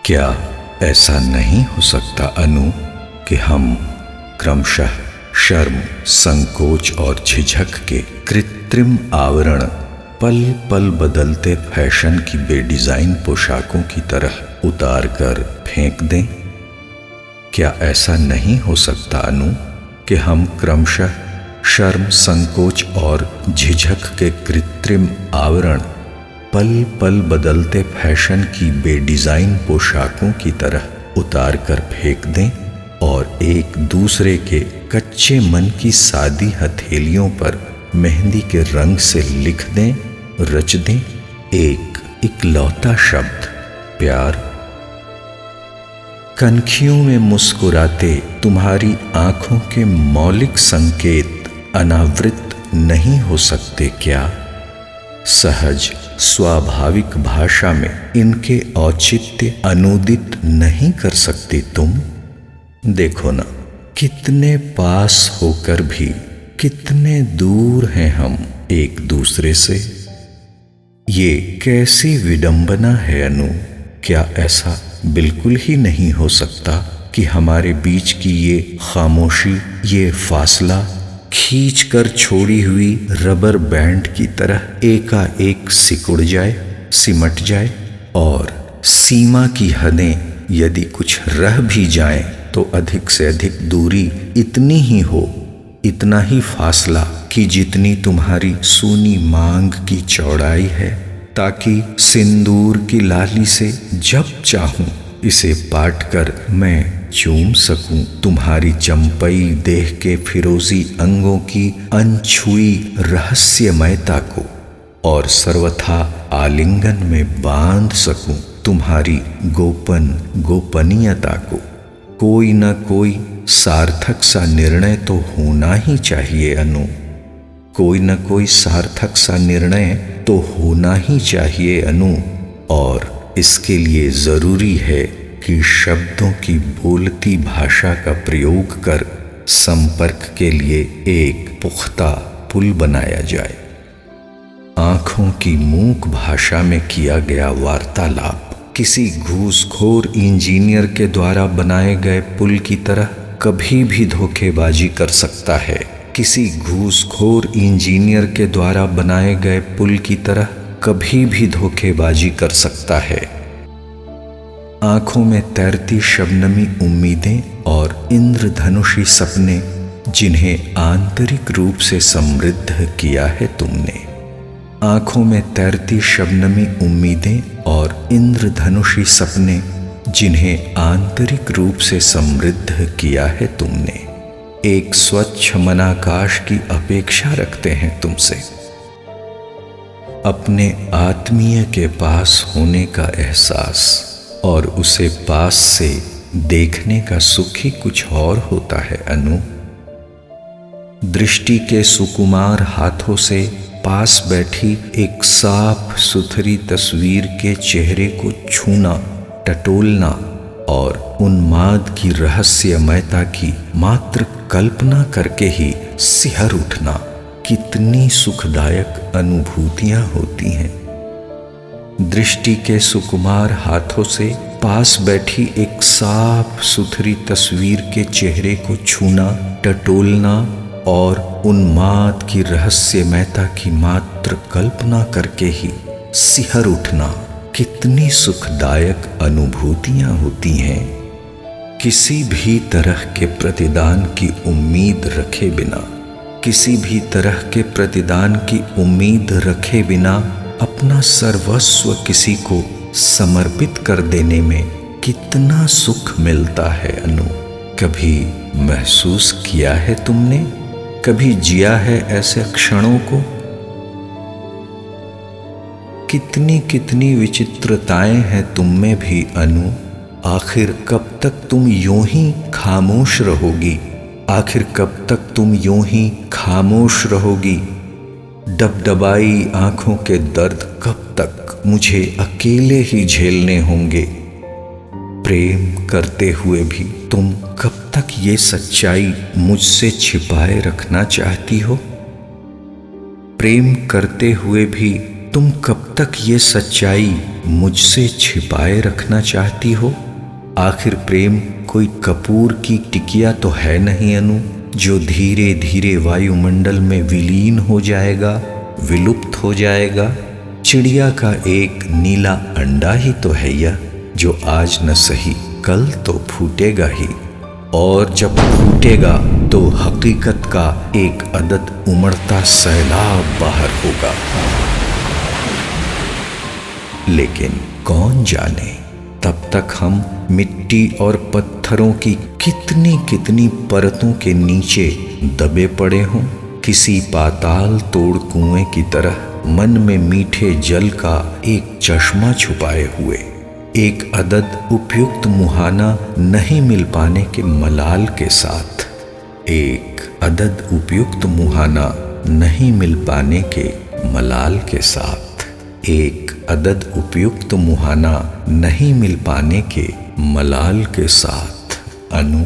क्या ऐसा नहीं हो सकता अनु कि हम क्रमशः शर्म, संकोच और झिझक के कृत्रिम आवरण पल पल बदलते फैशन की बेडिजाइन पोशाकों की तरह उतार कर फेंक दें? क्या ऐसा नहीं हो सकता अनु कि हम क्रमशः शर्म, संकोच और झिझक के कृत्रिम आवरण पल पल बदलते फैशन की बेडिजाइन पोशाकों की तरह उतार कर फेंक दें और एक दूसरे के कच्चे मन की सादी हथेलियों पर मेहंदी के रंग से लिख दें, रच दें एक इकलौता शब्द प्यार। कनखियों में मुस्कुराते तुम्हारी आंखों के मौलिक संकेत अनावृत नहीं हो सकते क्या? सहज स्वाभाविक भाषा में इनके औचित्य अनुदित नहीं कर सकती तुम? देखो ना, कितने पास होकर भी कितने दूर हैं हम एक दूसरे से। ये कैसी विडंबना है अनु। क्या ऐसा बिल्कुल ही नहीं हो सकता कि हमारे बीच की ये खामोशी, ये फासला खींच कर छोड़ी हुई रबर बैंड की तरह एकाएक सिकुड़ जाए, सिमट जाए और सीमा की हदें यदि कुछ रह भी जाएं तो अधिक से अधिक दूरी इतनी ही हो, इतना ही फासला कि जितनी तुम्हारी सूनी मांग की चौड़ाई है, ताकि सिंदूर की लाली से जब चाहूं इसे पाट कर मैं चूम सकूं तुम्हारी चंपई देह के फिरोजी अंगों की अनछुई रहस्यमयता को और सर्वथा आलिंगन में बांध सकूं तुम्हारी गोपन गोपनीयता को। कोई न कोई सार्थक सा निर्णय तो होना ही चाहिए अनु। कोई न कोई सार्थक सा निर्णय तो होना ही चाहिए अनु, और इसके लिए जरूरी है कि शब्दों की बोलती भाषा का प्रयोग कर संपर्क के लिए एक पुख्ता पुल बनाया जाए। आंखों की मूक भाषा में किया गया वार्तालाप किसी घूसखोर इंजीनियर के द्वारा बनाए गए पुल की तरह कभी भी धोखेबाजी कर सकता है। किसी घूसखोर इंजीनियर के द्वारा बनाए गए पुल की तरह कभी भी धोखेबाजी कर सकता है। आंखों में तैरती शबनमी उम्मीदें और इंद्रधनुषी सपने जिन्हें आंतरिक रूप से समृद्ध किया है तुमने। आंखों में तैरती शबनमी उम्मीदें और इंद्रधनुषी सपने जिन्हें आंतरिक रूप से समृद्ध किया है तुमने, एक स्वच्छ मनाकाश की अपेक्षा रखते हैं तुमसे। अपने आत्मीय के पास होने का एहसास और उसे पास से देखने का सुख ही कुछ और होता है अनु। दृष्टि के सुकुमार हाथों से पास बैठी एक साफ सुथरी तस्वीर के चेहरे को छूना, टटोलना और उन्माद की रहस्यमयता की मात्र कल्पना करके ही सिहर उठना कितनी सुखदायक अनुभूतियां होती हैं। दृष्टि के सुकुमार हाथों से पास बैठी एक साफ सुथरी तस्वीर के चेहरे को छूना, टटोलना और उन्माद की रहस्यमयता की मात्र कल्पना करके ही सिहर उठना कितनी सुखदायक अनुभूतियां होती हैं। किसी भी तरह के प्रतिदान की उम्मीद रखे बिना, किसी भी तरह के प्रतिदान की उम्मीद रखे बिना अपना सर्वस्व किसी को समर्पित कर देने में कितना सुख मिलता है अनु। कभी महसूस किया है तुमने? कभी जिया है ऐसे क्षणों को? कितनी कितनी विचित्रताएं हैं तुम में भी अनु। आखिर कब तक तुम यूं ही खामोश रहोगी? आखिर कब तक तुम यूं ही खामोश रहोगी? डबडबाई आंखों के दर्द कब तक मुझे अकेले ही झेलने होंगे? प्रेम करते हुए भी तुम कब तक ये सच्चाई मुझसे छिपाए रखना चाहती हो? प्रेम करते हुए भी तुम कब तक ये सच्चाई मुझसे छिपाए रखना चाहती हो? आखिर प्रेम कोई कपूर की टिकिया तो है नहीं अनु, जो धीरे धीरे वायुमंडल में विलीन हो जाएगा, विलुप्त हो जाएगा। चिड़िया का एक नीला अंडा ही तो है यह, जो आज न सही कल तो फूटेगा ही, और जब फूटेगा तो हकीकत का एक अदद उमड़ता सैलाब बाहर होगा। लेकिन कौन जाने तब तक हम मिट्टी और पत्थरों की कितनी कितनी परतों के नीचे दबे पड़े हों, किसी पाताल तोड़ कुएं की तरह मन में मीठे जल का एक चश्मा छुपाए हुए, एक अदद उपयुक्त मुहाना नहीं मिल पाने के मलाल के साथ, एक अदद उपयुक्त मुहाना नहीं मिल पाने के मलाल के साथ, एक अदद उपयुक्त मुहाना नहीं मिल पाने के मलाल के साथ। अनु।